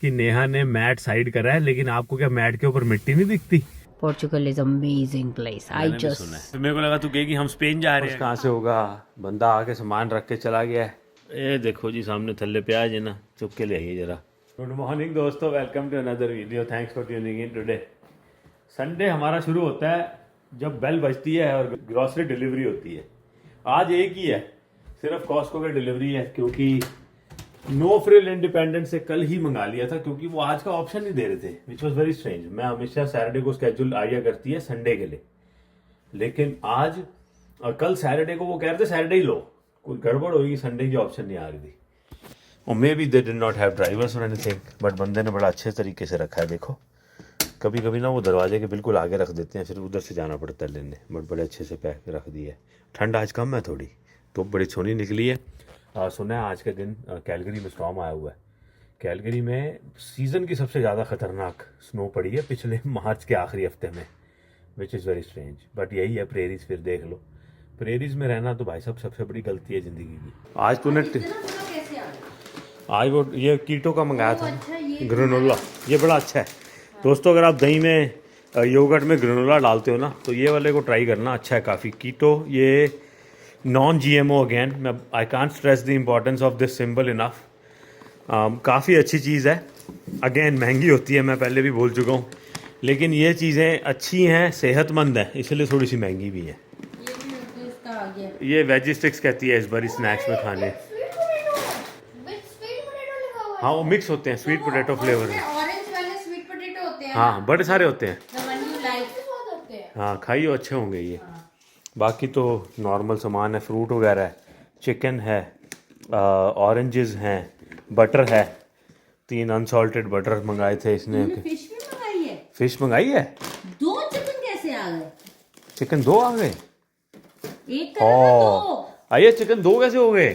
कि नेहा ने mat side करा है, लेकिन आपको क्या मैट के ऊपर मिट्टी नहीं दिखती? Portugal is amazing place. I just मेरे को लगा तू कहेगी हम स्पेन जा रहे हैं। कहाँ से होगा, बंदा आके सामान रख के चला गया है। ये देखो जी सामने थल्ले प्याज है ना, चुप के ले आइए जरा। गुड मॉर्निंग दोस्तों, welcome to another video. Thanks for tuning in today. Sunday हमारा शुरू होता है जब बेल बजती है और ग्रॉसरी डिलीवरी होती है। आज एक ही है, सिर्फ कॉस्को की डिलीवरी है, क्योंकि नो फ्रिल इंडिपेंडेंट से कल ही मंगा लिया था, क्योंकि वो आज का ऑप्शन नहीं दे रहे थे, विच वॉज वेरी स्ट्रेंज। मैं हमेशा सैटरडे को स्केड्यूल आया करती है संडे के लिए, लेकिन आज और कल सैटरडे को वो कह रहे थे सैटरडे ही लो, कोई गड़बड़ होगी, संडे की ऑप्शन नहीं आ रही थी। और may be they did not have drivers और एनीथिंग, बट बंदे ने बड़ा अच्छे तरीके से रखा है। देखो कभी कभी ना वो दरवाजे के बिल्कुल आगे रख देते हैं, फिर उधर से जाना पड़ता है लेने, बट बड़े अच्छे से पैक रख दिए है। ठंड आज कम है थोड़ी, तो बड़ी सोनी निकली है। सुना है आज के दिन कैलगरी में स्टॉर्म आया हुआ है। कैलगरी में सीज़न की सबसे ज़्यादा ख़तरनाक स्नो पड़ी है पिछले मार्च के आखिरी हफ्ते में, विच इज़ वेरी स्ट्रेंज। बट यही है प्रेरीज, फिर देख लो, प्रेरीज में रहना तो भाई साहब सबसे बड़ी गलती है ज़िंदगी की। आज तूने आज वो ये कीटो का मंगाया था ग्रेनोला, ये बड़ा अच्छा है दोस्तों। अगर आप दही में योगर्ट में ग्रेनोला डालते हो ना, तो ये वाले को ट्राई करना, अच्छा है काफ़ी। कीटो ये नॉन GMO अगेन, मैं I can't stress the importance of this symbol enough. काफ़ी अच्छी चीज़ है। अगेन महंगी होती है, मैं पहले भी बोल चुका हूँ, लेकिन ये चीज़ें अच्छी हैं, सेहतमंद है, इसलिए थोड़ी सी महंगी भी है। ये वेजी स्टिक्स कहती है इस बारी स्नैक्स में खाने। हाँ वो मिक्स होते हैं, स्वीट पोटैटो फ्लेवर में। ऑरेंज वाले स्वीट पोटैटो होते हैं, हाँ बड़े सारे होते हैं। the one you like। हाँ खाइए, अच्छे होंगे ये। बाकी तो नॉर्मल सामान है, फ्रूट वगैरह है, चिकन है, ऑरेंजेस हैं, बटर है। 3 अनसॉल्टेड बटर मंगाए थे इसने। फिश भी मंगाई है? फिश मंगाई है। 2 चिकन कैसे आ गए? चिकन 2 आ गए? एक करा था 2। आइए, चिकन 2 कैसे हो गए?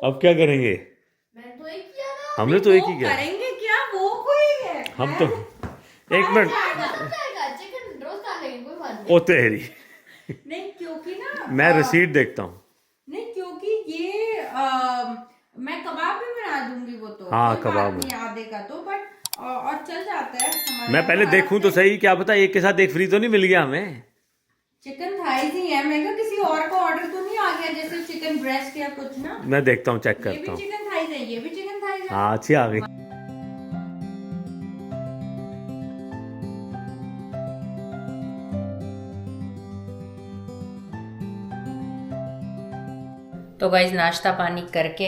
अब क्या करेंगे? मैं तो एक किया था। हमने तो एक ही किया। करेंगे क्या, वो कोई है? हम तो एक मिनट चिकन रोज खा लेंगे, कोई बात नहीं। ओ तेरी नहीं क्योंकि ना मैं रिसीट देखता हूँ। नहीं क्योंकि ये मैं कबाब भी बना दूंगी, वो तो हाँ, कोई कबाब बात नहीं आधे का तो, बट और चल जाता है हमारे। मैं पहले देखूं तो सही, क्या पता एक के साथ एक फ्री तो नहीं मिल गया हमें। चिकन थाइज ही है, मैं किसी और का ऑर्डर तो नहीं आ गया, जैसे चिकन ब्रेस्ट या कुछ ना। मैं देखता हूँ, चेक ये करता भी हूँ। चिकन थाइज है, ये भी चिकन थाइज है। हाँ अच्छी आ गई। तो गाइस नाश्ता पानी करके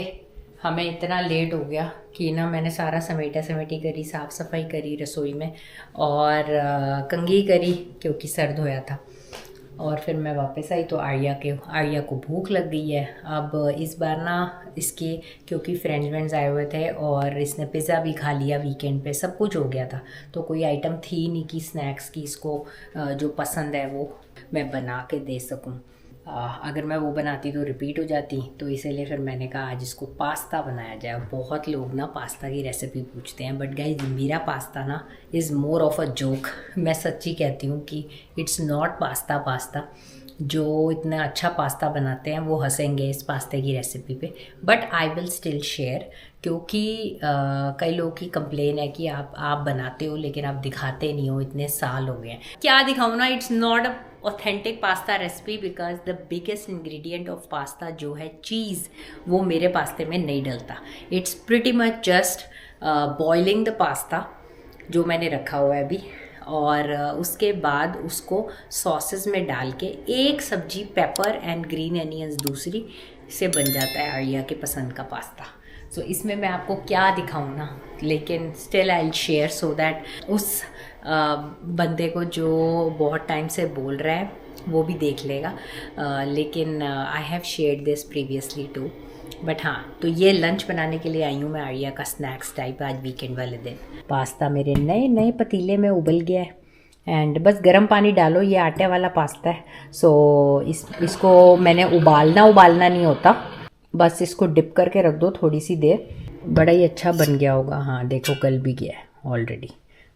हमें इतना लेट हो गया कि ना मैंने सारा समेटी करी, साफ़ सफाई करी रसोई में, और कंघी करी क्योंकि सर धोया था। और फिर मैं वापस आई तो आर्या को भूख लग गई है। अब इस बार ना इसके क्योंकि फ्रेंड्स आए हुए थे और इसने पिज़्ज़ा भी खा लिया वीकेंड पे, सब कुछ हो गया था, तो कोई आइटम थी नहीं कि स्नैक्स की इसको जो पसंद है वो मैं बना के दे सकूं। अगर मैं वो बनाती तो रिपीट हो जाती, तो इसीलिए फिर मैंने कहा आज इसको पास्ता बनाया जाए। बहुत लोग ना पास्ता की रेसिपी पूछते हैं, बट गाइस मेरा पास्ता ना is more of a joke. मैं सच्ची कहती हूँ कि इट्स नॉट पास्ता। जो इतना अच्छा पास्ता बनाते हैं वो हंसेंगे इस पास्ते की रेसिपी पे, but I will still share, क्योंकि कई लोगों की कंप्लेन है कि आप बनाते हो लेकिन आप दिखाते नहीं हो, इतने साल हो गए हैं। क्या दिखाऊँ ना, it's not a authentic pasta recipe because the biggest ingredient of pasta जो है चीज़, वो मेरे पास्ते में नहीं डलता। It's pretty much just boiling the pasta जो मैंने रखा हुआ है अभी, और उसके बाद उसको सॉसेस में डाल के एक सब्जी पेपर एंड ग्रीन अनियंस दूसरी से बन जाता है आर्या के पसंद का पास्ता। सो इसमें मैं आपको क्या दिखाऊँ ना, लेकिन still I will share so that उस बंदे को जो बहुत टाइम से बोल रहा है वो भी देख लेगा। लेकिन I have shared this previously too, but हाँ, तो ये लंच बनाने के लिए आई हूँ मैं आर्या का स्नैक्स टाइप आज वीकेंड वाले दिन। पास्ता मेरे नए पतीले में उबल गया है, एंड बस गर्म पानी डालो, ये आटे वाला पास्ता है। सो इसको मैंने उबालना नहीं होता, बस इसको डिप करके रख दो थोड़ी सी देर, बड़ा ही अच्छा बन गया होगा। हाँ देखो गल भी गया है ऑलरेडी।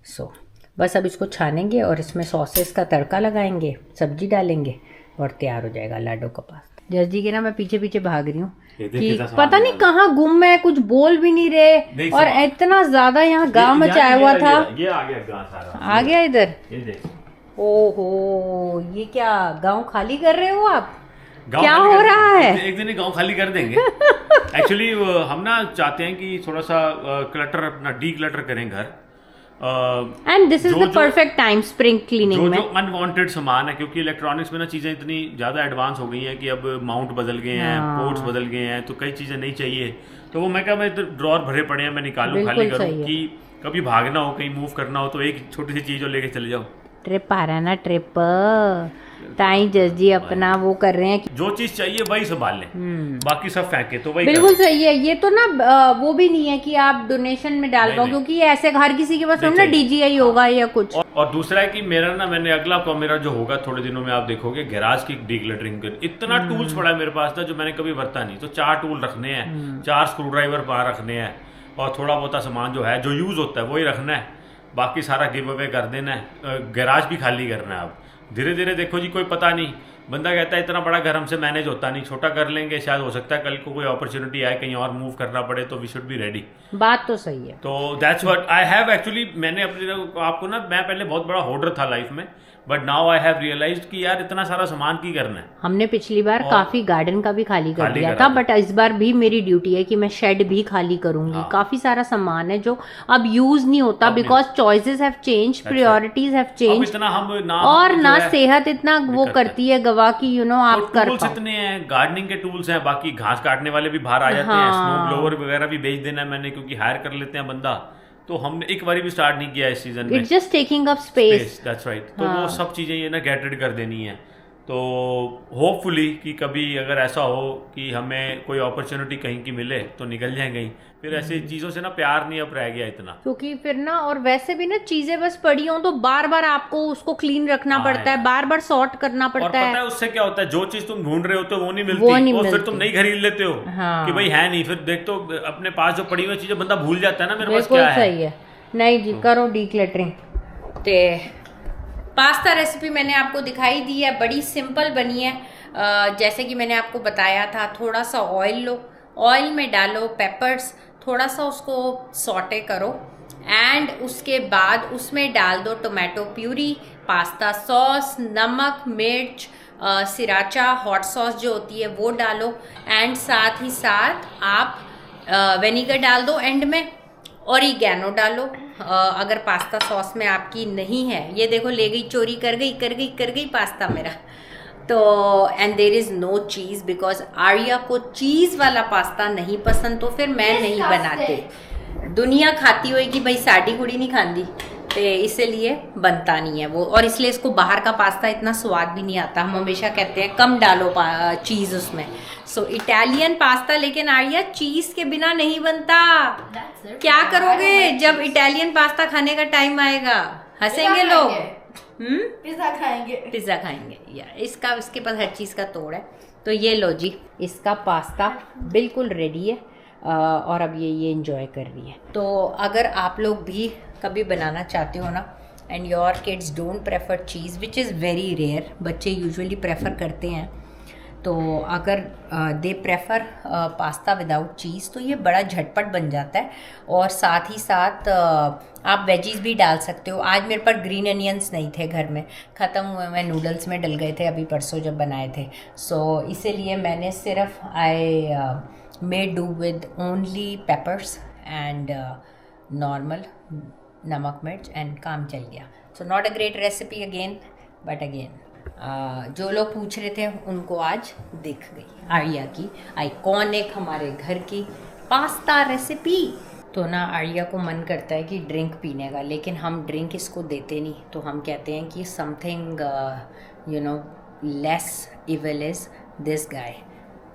सो बस अब इसको छानेंगे और इसमें सॉसेस का तड़का लगाएंगे, सब्जी डालेंगे और तैयार हो जाएगा लाडो का पास्ता। जर्जी के ना मैं पीछे भाग रही हूँ ये देख कि कितना सामान पता नहीं निकाला। कहाँ गुम है, कुछ बोल भी नहीं रहे देख और सामान। इतना ज्यादा यहाँ गांव मचाया हुआ था। ये आ गया गांव सारा, आ गया इधर। ये देख ओहो, ये क्या गांव खाली कर रहे हो आप? गाँव क्या खाली हो कर- रहा है? एक दिन ही गांव खाली कर देंगे। एक्चुअली हम ना चाहते हैं कि थोड़ा सा क्लटर, अपना डी क्लटर करें घर। एंड दिस इज जो- the perfect time spring cleaning जो में। जो अनवांटेड सामान है, क्योंकि इलेक्ट्रॉनिक्स में ना चीजें इतनी ज्यादा एडवांस हो गई हैं कि अब माउंट बदल गए हैं, हाँ। पोर्ट्स बदल गए हैं, तो कई चीजें नहीं चाहिए। तो वो मैं क्या, मैं ड्रॉर भरे पड़े हैं, मैं निकालूं, बिल्कुल खाली करूं सही है। कि कभी भागना हो, कहीं मूव करना हो तो एक छोटी सी चीज और लेके चले जाओ। ट्रिप आ रहा है ना, ट्रिप। ताई जस जी अपना वो कर रहे हैं कि जो चीज चाहिए वही संभाल लें, बाकी सब फेंके तो वही बिल्कुल करें। सही है। ये तो ना वो भी नहीं है कि आप डोनेशन में डाल नहीं, पाओ, नहीं। क्योंकि ये ऐसे हर किसी के पास नहीं ना चाहिए। डीजीआई होगा या कुछ। और दूसरा है कि मेरा ना, मैंने अगला मेरा जो होगा थोड़े दिनों में, आप देखोगे गैराज की डीक्लटरिंग कर। इतना टूल्स पड़ा है मेरे पास था जो मैंने कभी बरता नहीं। तो 4 टूल रखने हैं, 4 स्क्रू ड्राइवर बाहर रखने हैं, और थोड़ा बहुत सामान जो है जो यूज होता है वही रखना है, बाकी सारा गिव अवे कर देना है। गैराज भी खाली करना है। अब धीरे धीरे देखो जी, कोई पता नहीं, बंदा कहता है इतना बड़ा घर हमसे मैनेज होता नहीं, छोटा कर लेंगे, शायद हो सकता है कल को कोई अपॉर्चुनिटी आए, कहीं और मूव करना पड़े, तो वी शुड बी रेडी। बात तो सही है। तो that's what I have actually. मैंने अपने आपको ना, मैं पहले बहुत बड़ा होर्डर था लाइफ में, but now I have realised कि यार इतना सारा सामान की करना है। हमने पिछली बार और काफी गार्डन का भी खाली कर खाली दिया करा था, था। बट इस बार भी मेरी ड्यूटी है कि मैं शेड भी खाली करूंगी। हाँ। काफी सारा सामान है जो अब यूज नहीं होता, अब नहीं। Because choices have change, priorities have अब चेंज, इतना हम ना और जो ना है, सेहत इतना वो दिक्कत है। करती है गवाह की, यू नो आप तो कर टूल्स पाओ। इतने हैं, गार्डनिंग के टूल्स हैं, बाकी घास काटने वाले भी बाहर आ जाते हैं, हाँ। स्नो ब्लोवर वगैरह भी बेच देना है मैंने, क्योंकि हायर कर लेते हैं बंदा। तो हमने एक बारी भी स्टार्ट नहीं किया इस सीजन में। It's just taking up space. That's right. तो हाँ। वो सब चीजें ये ना गेट रेडी कर देनी है। तो होपफुली कि कभी अगर ऐसा हो कि हमें कोई अपॉर्चुनिटी कहीं की मिले तो निकल जाए कहीं। फिर ऐसी चीजों से ना प्यार नहीं अब रह गया इतना। क्योंकि फिर ना, और वैसे भी ना चीजें बस पड़ी हो तो बार बार आपको उसको क्लीन रखना हाँ पड़ता है, यार। बार बार सॉर्ट करना और पड़ता पता है। है उससे क्या होता है, जो चीज तुम ढूंढ रहे होते हो वो नहीं वो मिलती, नहीं और फिर मिलती। तुम नहीं खरीद लेते हो हाँ। कि भाई है नहीं। फिर देख तो अपने पास जो पड़ी हुई चीजें बंदा भूल जाता है ना, मेरे पास बिल्कुल क्या है। सही है। नहीं जी, करो डीक्लटरिंग। ते पास्ता रेसिपी मैंने आपको दिखाई दी है, बड़ी सिंपल बनी है। जैसे कि मैंने आपको बताया था, थोड़ा सा ऑयल लो, ऑयल में डालो पेपर्स, थोड़ा सा उसको सॉटे करो, एंड उसके बाद उसमें डाल दो टोमेटो प्यूरी, पास्ता सॉस, नमक, मिर्च, सिराचा हॉट सॉस जो होती है वो डालो, एंड साथ ही साथ आप विनेगर डाल दो एंड में, ऑरिगैनो डालो। अगर पास्ता सॉस में आपकी नहीं है, ये देखो ले गई, चोरी कर गई पास्ता मेरा। तो and there is no cheese, because Arya को चीज़ वाला पास्ता नहीं पसंद, तो फिर मैं नहीं बनाती। दुनिया खाती होगी भाई, साड़ी कुड़ी नहीं खाती, तो इसलिए बनता नहीं है वो, और इसलिए इसको बाहर का पास्ता इतना स्वाद भी नहीं आता। हम हमेशा कहते हैं कम डालो चीज़ उसमें। सो इटालियन पास्ता, लेकिन आर्या चीज़ के बिना नहीं बनता। क्या करोगे जब इटालियन पास्ता खाने का टाइम आएगा? हंसेंगे लोग। पिज्जा खाएंगे। पिज्जा खाएंगे या इसका, इसके पास हर चीज़ का तोड़ है। तो ये लो जी, इसका पास्ता बिल्कुल रेडी है, और अब ये एंजॉय कर रही है। तो अगर आप लोग भी कभी बनाना चाहते हो ना, and your kids don't prefer cheese, which is very rare, बच्चे यूजुअली प्रेफर करते हैं, तो अगर they prefer pasta without cheese, तो ये बड़ा झटपट बन जाता है। और साथ ही साथ आप वेजीज भी डाल सकते हो। आज मेरे पास ग्रीन अनियंस नहीं थे घर में, ख़त्म हुए, मैं नूडल्स में डल गए थे अभी परसों जब बनाए थे। सो इसीलिए मैंने सिर्फ I made do with only papers and normal नमक मिर्च, एंड काम चल गया। So not a great recipe again, but again जो लोग पूछ रहे थे उनको आज दिख गई आर्या की आइकॉनिक हमारे घर की पास्ता रेसिपी। तो ना आर्या को मन करता है कि ड्रिंक पीने का, लेकिन हम ड्रिंक इसको देते नहीं, तो हम कहते हैं कि something you know less evil is this guy.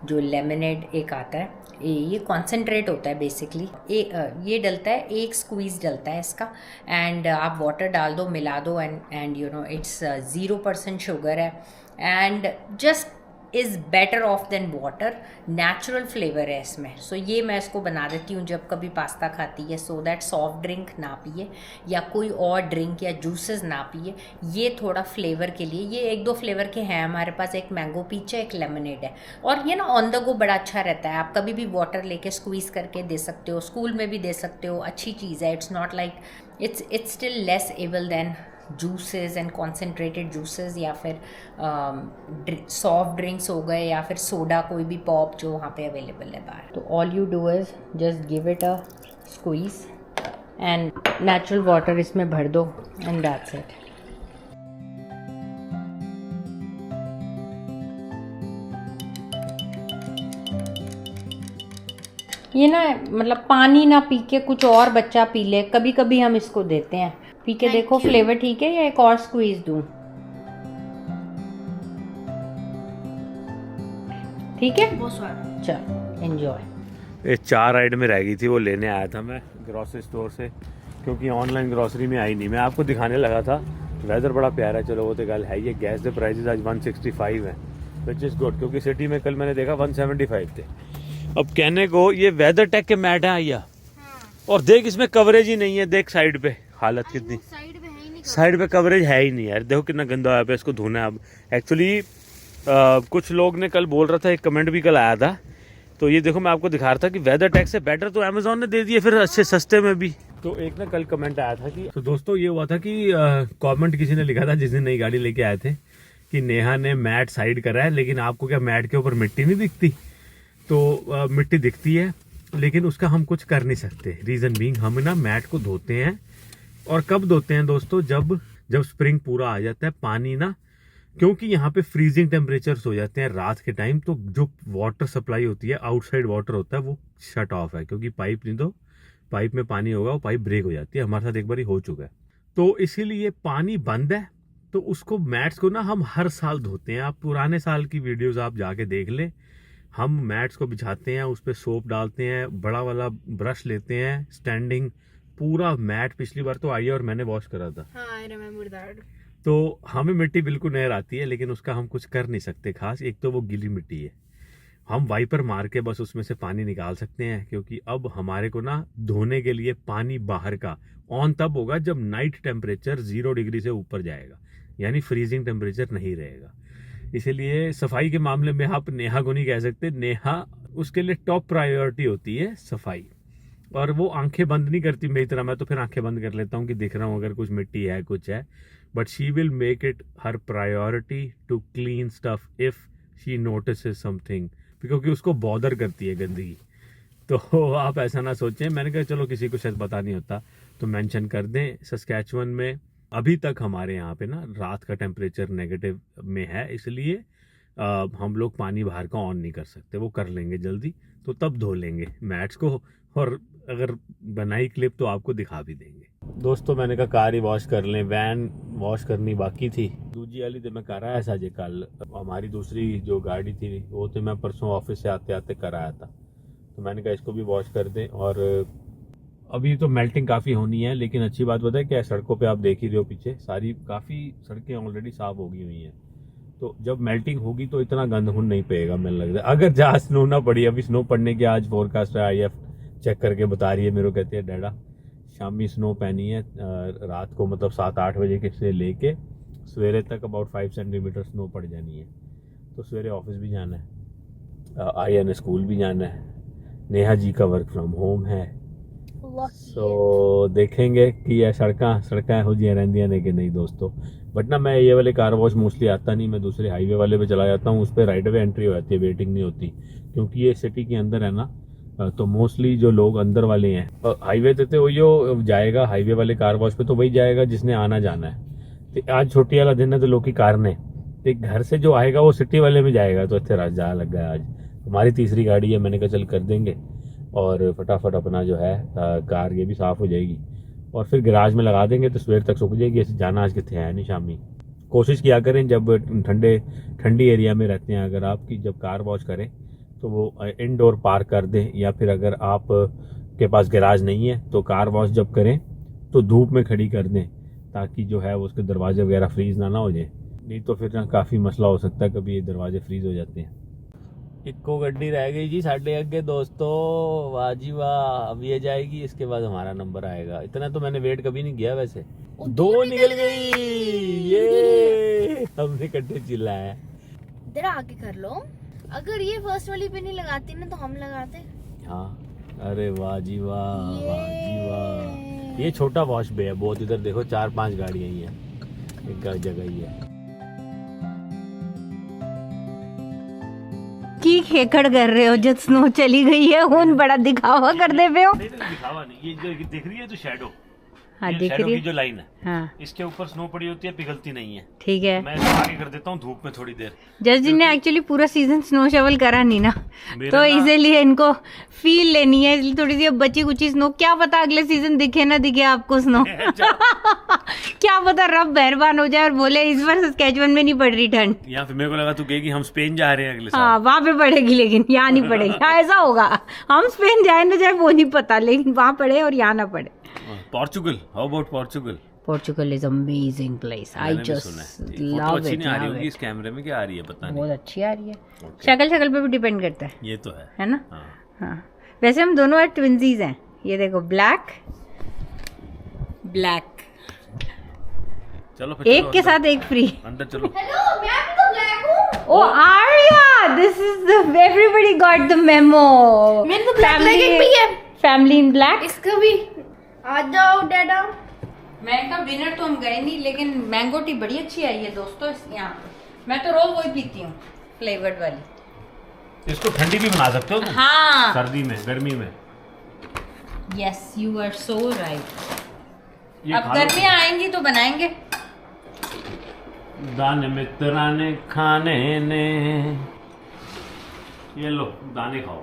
जो लेमनेड एक आता है, ये कॉन्सेंट्रेट होता है बेसिकली, ये डलता है, एक स्क्वीज़ डलता है इसका, एंड आप वाटर डाल दो, मिला दो, and you know it's 0% sugar है, and just is better off than water, natural flavour है इसमें। सो ये मैं इसको बना देती हूँ जब कभी पास्ता खाती है, सो दैट सॉफ्ट ड्रिंक ना पिए या कोई और ड्रिंक या जूसेस ना पिए, ये थोड़ा फ्लेवर के लिए। ये 1-2 फ्लेवर के हैं हमारे पास, एक मैंगो पीच है, एक लेमनेड है, और ये ना ऑन द गो बड़ा अच्छा रहता है। आप कभी भी वाटर लेके स्क्वीज़ करके दे सकते हो, स्कूल में भी दे सकते हो, अच्छी चीज़ है। It's not like it's still less able than juices and concentrated juices या फिर सॉफ्ट ड्रिंक्स हो गए या फिर सोडा, कोई भी पॉप जो वहाँ पे अवेलेबल है बाहर। तो all you do is just give it a squeeze and natural water इसमें भर दो एंड दैट्स इट। ये ना मतलब पानी ना पी के कुछ और बच्चा पी ले, कभी कभी हम इसको देते हैं, पी के देखो फ्लेवर ठीक है या एक और स्क्वीज दूं? ठीक है, चलो एंजॉय। ये 4 आइटम में रह गई थी, वो लेने आया था मैं ग्रॉसरी स्टोर से, क्योंकि ऑनलाइन ग्रॉसरी में आई नहीं। मैं आपको दिखाने लगा था, वेदर बड़ा प्यारा है, चलो वो तो गल है। ये गैस के प्राइजेस आज 165 है, विच इज़ गुड, क्योंकि सिटी में कल मैंने देखा 175 थे। अब कहने को ये वेदर टेक के मैट है आइया, और देख इसमें कवरेज ही नहीं है, देख साइड पे हालत कितनी, साइड पे कवरेज है ही नहीं यार। देखो कितना गंदा है, इसको धोना है अब। एक्चुअली कुछ लोग ने कल बोल रहा था, एक कमेंट भी कल आया था, तो ये देखो मैं आपको दिखा रहा था कि वेदर टैक्स से बेटर तो अमेजोन ने दे दिए फिर अच्छे सस्ते में भी। तो एक ना कल कमेंट आया था कि, तो दोस्तों ये हुआ था कि कमेंट किसी ने लिखा था जिस दिन नई गाड़ी लेके आए थे कि नेहा ने मैट साइड करा है, लेकिन आपको क्या मैट के ऊपर मिट्टी नहीं दिखती? तो मिट्टी दिखती है, लेकिन उसका हम कुछ कर नहीं सकते। रीज़न बीइंग हम ना मैट को धोते हैं, और कब धोते हैं दोस्तों? जब स्प्रिंग पूरा आ जाता है, पानी ना, क्योंकि यहाँ पे फ्रीजिंग टेम्परेचर्स हो जाते हैं रात के टाइम, तो जो वाटर सप्लाई होती है, आउटसाइड वाटर होता है, वो शट ऑफ है, क्योंकि पाइप नहीं, तो पाइप में पानी होगा, वो पाइप ब्रेक हो जाती है। हमारे साथ एक बार ही हो चुका है, तो इसीलिए पानी बंद है। तो उसको मैट्स को ना हम हर साल धोते हैं। आप पुराने साल की वीडियोस आप जाके देख लें, हम मैट्स को बिछाते हैं, उस पर सोप डालते हैं, बड़ा वाला ब्रश लेते हैं, स्टैंडिंग पूरा मैट। पिछली बार तो आई है और मैंने वॉश करा था। हाँ, I remember that. तो हमें मिट्टी बिल्कुल नहर आती है, लेकिन उसका हम कुछ कर नहीं सकते खास। एक तो वो गीली मिट्टी है, हम वाइपर मार के बस उसमें से पानी निकाल सकते हैं, क्योंकि अब हमारे को ना धोने के लिए पानी बाहर का ऑन तब होगा जब नाइट टेम्परेचर 0 डिग्री से ऊपर जाएगा, यानी फ्रीजिंग टेम्परेचर नहीं रहेगा। इसीलिए सफाई के मामले में आप नेहा को नहीं कह सकते, नेहा उसके लिए टॉप प्रायोरिटी होती है सफाई, और वो आंखें बंद नहीं करती मेरी तरह। मैं तो फिर आंखें बंद कर लेता हूँ कि दिख रहा हूँ अगर कुछ मिट्टी है, कुछ है, but she will make it her priority to clean stuff if she notices something, क्योंकि उसको बॉदर करती है गंदगी। तो आप ऐसा ना सोचें, मैंने कहा चलो किसी को शायद पता नहीं होता तो मेंशन कर दें। सस्कैचुअन में अभी तक हमारे यहाँ पे ना रात का टेम्परेचर नेगेटिव में है, इसलिए हम लोग पानी बाहर का ऑन नहीं कर सकते। वो कर लेंगे जल्दी, तो तब धो लेंगे मैट्स को, और अगर बनाई क्लिप तो आपको दिखा भी देंगे। दोस्तों मैंने कहा कार ही वॉश कर लें, वैन वॉश करनी बाकी थी, दूजी वाली तो मैं कराया साजे कल। हमारी दूसरी जो गाड़ी थी वो तो मैं परसों ऑफिस से आते आते कराया था, तो मैंने कहा इसको भी वॉश कर दें। और अभी तो मेल्टिंग काफ़ी होनी है, लेकिन अच्छी बात बताए क्या, सड़कों पे आप देख ही रहे हो पीछे सारी काफ़ी सड़कें ऑलरेडी साफ हो गई हुई हैं। तो जब मेल्टिंग होगी तो इतना गंद हुन नहीं पेगा, मैंने लगता है। अगर जहाँ स्नो ना पड़ी, अभी स्नो पड़ने की आज फोरकास्ट है, IF चेक करके बता रही है मेरे को, कहती है डैडा शामी स्नो पैनी है रात को, मतलब 7-8 बजे के से लेके सवेरे तक अबाउट 5 सेंटीमीटर स्नो पड़ जानी है। तो सवेरे ऑफिस भी जाना है, आर्या ने स्कूल भी जाना है, नेहा जी का वर्क फ्रॉम होम है। सो देखेंगे कि ये सड़कें हो जी रहंदियां ने कि नहीं दोस्तों। बट ना मैं ये वाले कार वॉश मोस्टली आता नहीं, मैं दूसरे हाईवे वाले पे चला जाता हूँ, उस पर राइट वे एंट्री हो जाती है, वेटिंग नहीं होती, क्योंकि ये सिटी के अंदर है ना। तो मोस्टली जो लोग अंदर वाले हैं हाईवे पे तो वही जाएगा, हाईवे वाले कार वॉश पे तो वही जाएगा जिसने आना जाना है। तो आज छुट्टी वाला दिन है तो लोग की कार ने, तो घर से जो आएगा वो सिटी वाले में जाएगा। तो इतने रात जा लग गया। आज हमारी तीसरी गाड़ी है, मैंने कहा चल कर देंगे, और फटाफट अपना जो है कार ये भी साफ़ हो जाएगी, और फिर गैराज में लगा देंगे तो सवेर तक सूख जाएगी। ऐसे जाना आज कितने है नहीं शामी। कोशिश किया करें जब ठंडी एरिया में रहते हैं अगर आप, की जब कार वॉश करें तो वो इनडोर पार्क कर दें, या फिर अगर आप के पास गैराज नहीं है तो कार वॉश जब करें तो धूप में खड़ी कर दें, ताकि जो है वो उसके दरवाजे वगैरह फ्रीज ना हो जाए। नहीं तो फिर ना काफ़ी मसला हो सकता है, कभी ये दरवाजे फ्रीज हो जाते हैं। इक्को गड्डी रह गई जी साढ़े अगे दोस्तों, वाह जी वाह। अब ये जाएगी, इसके बाद हमारा नंबर आएगा। इतना तो मैंने वेट कभी नहीं किया वैसे। 2 निकल गई, ये हमने इकट्ठे चिल्लाया। इधर आके कर लो। अगर ये फर्स्ट वाली पे नहीं लगाती ना तो हम लगाते। हाँ, अरे वाह जी वाह, वाह जी वाह। ये छोटा वॉश बे है बहुत, इधर देखो 4-5 गाड़ियां ही हैं, एक जगह ही है। की खेकड़ कर रहे हो जब स्नो चली गई है, उन बड़ा दिखावा कर दे पे हो। नहीं दिखावा नहीं, ये जो दिख रही है तो शैडो, हाँ ये दिख शैडो रही की जो लाइन है, हाँ इसके ऊपर स्नो पड़ी होती है, पिघलती नहीं है। ठीक है। मैं इसको आगे कर देता हूँ धूप में थोड़ी देर। जस्ट ने एक्चुअली पूरा सीजन स्नो शवल करा नहीं ना, मेरा तो ना- इसीलिए इनको फील लेनी है, इसलिए थोड़ी सी अब बची कुची स्नो। क्या पता अगले सीजन दिखे ना दिखे आपको स्नो क्या पता रब मेहरबान हो जाए और बोले इस बार सस्केचुअन में नहीं पड़ रही ठंड। यहाँ फिर मेरे को लगा तू कहेगी हम स्पेन जा रहे हैं अगले हाँ साल। वहां पे पड़ेगी, लेकिन यहाँ नहीं पड़ेगी। हाँ, ऐसा होगा, हम स्पेन जाए ना जाए वो नहीं पता, लेकिन वहां पड़े और यहाँ ना पड़े। Portugal, how about Portugal? Portugal is amazing place, I just love अच्छी नहीं आ रही इट। होगी इस कैमरे में, क्या आ रही है पता नहीं। बहुत अच्छी आ रही है, शक्ल पे भी डिपेंड करता ये तो है ना। हाँ। हाँ वैसे हम दोनों ट्विंसीज हैं, ये देखो ब्लैक ब्लैक, चलो फिर एक चलो के अंदर। साथ एक फ्री। अंदर चलो। हेलो, मैं भी तो ब्लैक हूँ। ओ Arya, this is the everybody got the memo. मेरे तो ब्लैक लेगिंग भी है। Family in black. इसका भी। आ जाओ डैडा। मैं कहा डिनर तो हम गए नहीं, लेकिन मैंगो टी बड़ी अच्छी आई है दोस्तों यहाँ पे। मैं तो रोज वही पीती हूँ, फ्लेवर्ड वाली। इसको ठंडी भी बना सकते हो तुम, हाँ सर्दी में, गर्मी में। Yes you are so right. ये अब खा लो। गर्मियाँ आएंगी तो बनाएंगे। दाने मित्राने खाने ने, ये लो दाने खाओ।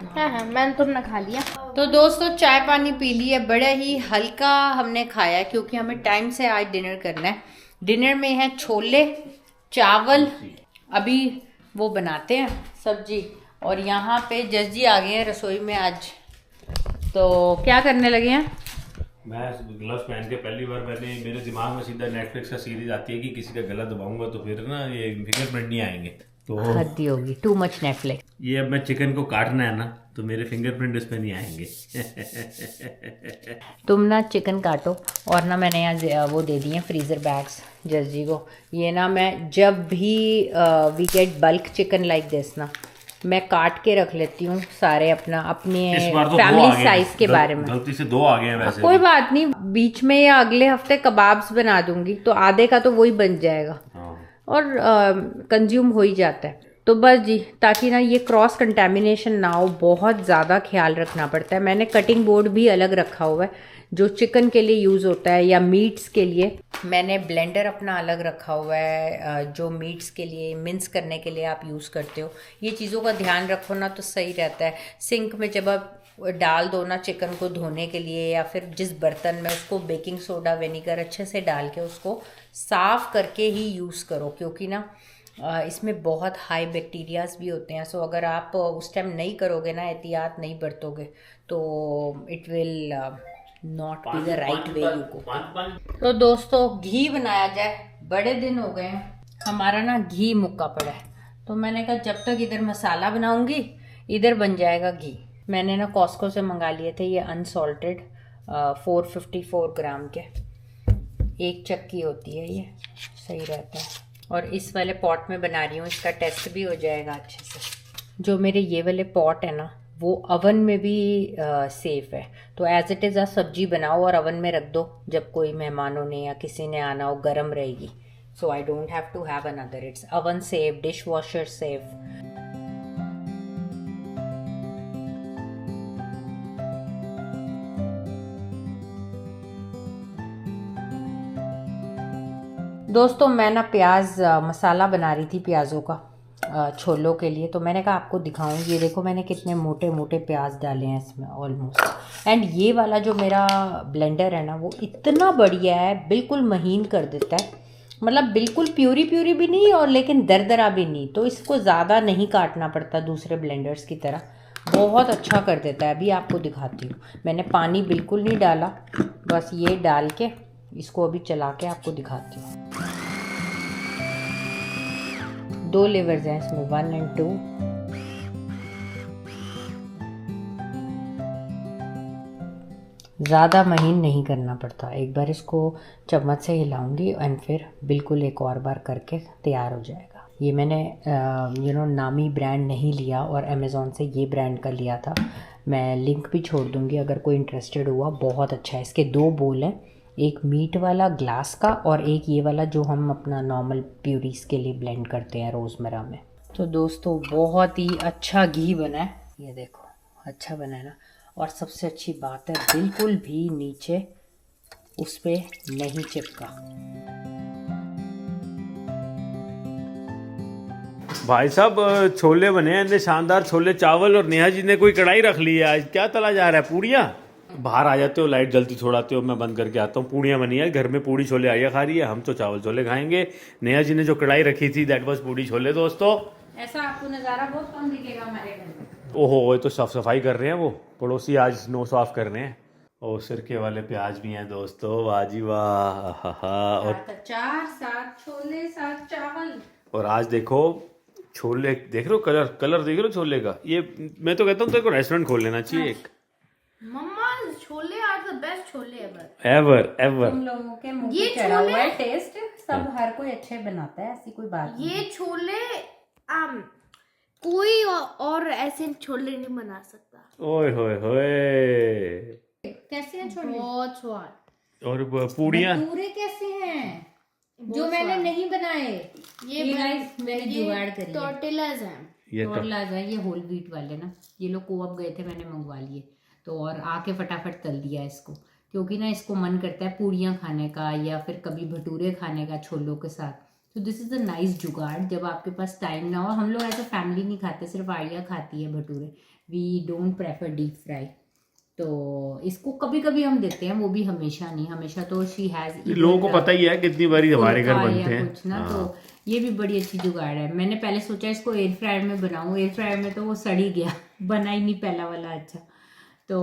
हाँ मैंने तुमने खा लिया। तो दोस्तों चाय पानी पी लिया, बड़ा ही हल्का हमने खाया क्योंकि हमें टाइम से आज डिनर करना है। डिनर में है छोले चावल, अभी वो बनाते हैं सब्जी, और यहाँ पे जज जी आ गए हैं रसोई में आज। तो क्या करने लगे हैं? मैं ग्लव्स पहन के पहली बार मेरे दिमाग में सीधा नेटफ्लिक्स का सीरीज आती है कि किसी का गला दबाऊंगा तो फिर ना ये फिंगरप्रिंट नहीं आएंगे। तो हद्दी होगी, टू मच नेटफ्लिक्स। ये अब मैं चिकन को काटना है ना, तो मेरे फिंगरप्रिंट इस पे नहीं आएंगे। तुम ना चिकन काटो, और ना मैंने यहाँ वो दे दिए फ्रीज़र बैग्स जज जी को। ये ना मैं जब भी we get bulk chicken like this ना, मैं काट के रख लेती हूँ सारे अपने इस बार तो फैमिली साइज के बारे में। गलती से 2 आ गए हैं वैसे। कोई बात नहीं, बीच में या अगले हफ्ते कबाब्स बना दूंगी, तो आधे का तो वही बन जाएगा हाँ। और कंज्यूम हो ही जाता है। तो बस जी, ताकि ना ये क्रॉस कंटेमिनेशन ना हो, बहुत ज़्यादा ख्याल रखना पड़ता है। मैंने कटिंग बोर्ड भी अलग रखा हुआ है जो चिकन के लिए यूज़ होता है या मीट्स के लिए। मैंने ब्लेंडर अपना अलग रखा हुआ है जो मीट्स के लिए, मिन्स करने के लिए आप यूज़ करते हो। ये चीज़ों का ध्यान रखो ना तो सही रहता है। सिंक में जब आप डाल दो ना चिकन को धोने के लिए, या फिर जिस बर्तन में, उसको बेकिंग सोडा विनीगर अच्छे से डाल के उसको साफ़ करके ही यूज़ करो, क्योंकि ना इसमें बहुत हाई बैक्टीरियाज भी होते हैं। सो अगर आप उस टाइम नहीं करोगे ना, एहतियात नहीं बरतोगे, तो it will not be the right way you को। तो दोस्तों घी बनाया जाए, बड़े दिन हो गए हैं हमारा ना घी मुक्का पड़ा है। तो मैंने कहा जब तक इधर मसाला बनाऊंगी इधर बन जाएगा घी। मैंने ना कॉस्को से मंगा लिए थे ये अनसॉल्टेड 454 ग्राम के, 1 चक्की होती है, ये सही रहता है। और इस वाले पॉट में बना रही हूँ, इसका टेस्ट भी हो जाएगा अच्छे से। जो मेरे ये वाले पॉट है ना, वो अवन में भी सेफ़ है। तो एज इट इज़ आप सब्जी बनाओ और अवन में रख दो, जब कोई मेहमानों ने या किसी ने आना हो गर्म रहेगी। So I don't have to have another, it's oven safe, dishwasher safe. दोस्तों मैं ना प्याज मसाला बना रही थी प्याज़ों का छोलों के लिए। तो मैंने कहा आपको दिखाऊं, ये देखो मैंने कितने मोटे मोटे प्याज डाले हैं इसमें ऑलमोस्ट। एंड ये वाला जो मेरा ब्लेंडर है ना, वो इतना बढ़िया है, बिल्कुल महीन कर देता है। मतलब बिल्कुल प्यूरी प्यूरी भी नहीं और लेकिन दरदरा भी नहीं, तो इसको ज़्यादा नहीं काटना पड़ता दूसरे ब्लेंडर्स की तरह, बहुत अच्छा कर देता है। अभी आपको दिखाती हूँ, मैंने पानी बिल्कुल नहीं डाला, बस ये डाल के इसको अभी चला के आपको दिखाती हूँ। 2 लेवर्स हैं इसमें, 1 और 2। ज़्यादा महीन नहीं करना पड़ता, एक बार इसको चम्मच से हिलाऊंगी एंड फिर बिल्कुल एक और बार करके तैयार हो जाएगा। ये मैंने नामी ब्रांड नहीं लिया और अमेज़ॉन से ये ब्रांड का लिया था। मैं लिंक भी छोड़ दूंगी अगर कोई इंटरेस्टेड हुआ। बहुत अच्छा है। इसके 2 बोल हैं, एक मीट वाला ग्लास का और एक ये वाला जो हम अपना नॉर्मल प्यूरीज के लिए ब्लेंड करते हैं रोज़मर्रा में। तो दोस्तों बहुत ही अच्छा घी बना है, ये देखो अच्छा बना है ना। और सबसे अच्छी बात है बिल्कुल भी नीचे उस पे नहीं चिपका। भाई साहब छोले बने हैं इतने शानदार छोले चावल, और नेहा जी ने कोई कढ़ाई रख ली है। आज क्या तला जा रहा है? पूड़ियाँ। बाहर आ जाते हो, लाइट जल्दी छोड़ाते हो, मैं बंद करके आता हूँ। पूड़ियाँ बनी है घर में, पूड़ी छोले आइया खा रही है, हम तो चावल छोले खाएंगे। नेहा जी ने जो कढ़ाई रखी थी दैट वाज पूड़ी छोले। दोस्तों ऐसा आपको नज़ारा बहुत कम दिखेगा हमारे घर में। ओहो, ये तो साफ सफाई कर रहे हैं वो पड़ोसी, आज नो साफ कर रहे हैं। और सिरके वाले प्याज भी हैं दोस्तों, वाह जी वाह। और अचार, साथ छोले, साथ चावल। और आज देखो छोले, देख रहे हो कलर देख रहे हो छोले का। ये मैं तो कहता हूँ तेरे को रेस्टोरेंट खोल लेना चाहिए एक। Mamma chole are the best chole ever तुम लोगों के मुंह ये पे चढ़ा हुआ है छोले- टेस्ट। सब हर कोई अच्छे बनाता है, ऐसी कोई बात नहीं। ये छोले कोई और ऐसे छोले नहीं बना सकता। ओए होए होए। कैसे हैं छोले? बहुत स्वाद। और पूड़ियाँ पूरे कैसे हैं जो मैंने नहीं बनाए? ये गाइस मैंने जुगाड़ करी है। टोर्टिलाज हैं। ये तो टोर्टिलाज है, ये होल व्हीट वाले ना। ये लोग कोऑप गए थे, मैंने मंगवा लिए तो, और आके फटाफट तल दिया इसको, क्योंकि ना इसको मन करता है पूड़ियाँ खाने का या फिर कभी भटूरे खाने का छोलों के साथ। तो दिस इज़ अ नाइस जुगाड़। जब आपके पास टाइम ना हो, हम लोग ऐसे फैमिली नहीं खाते, सिर्फ आलिया खाती है bhature. We don't prefer deep fry, तो इसको कभी कभी हम देते हैं, वो भी हमेशा नहीं। हमेशा तो शी हैज़, लोगों को पता ही है कितनी बारी हमारे घर फुल्का बनते या हैं। कुछ ना। तो ये भी बड़ी अच्छी जुगाड़ है। मैंने पहले सोचा इसको एयर फ्रायर में बनाऊं, एयर फ्रायर में तो वो सड़ ही गया, बना ही नहीं पहला वाला अच्छा। तो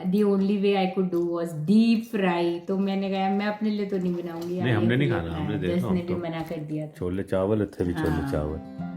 the only way I could do was deep fry. तो मैंने कहा मैं अपने लिए तो नहीं बनाऊंगी, नहीं, हमने नहीं खाना, हमने देखा जस्ट ने हम भी तो मना कर दिया था। छोले चावल थे भी छोले चावल।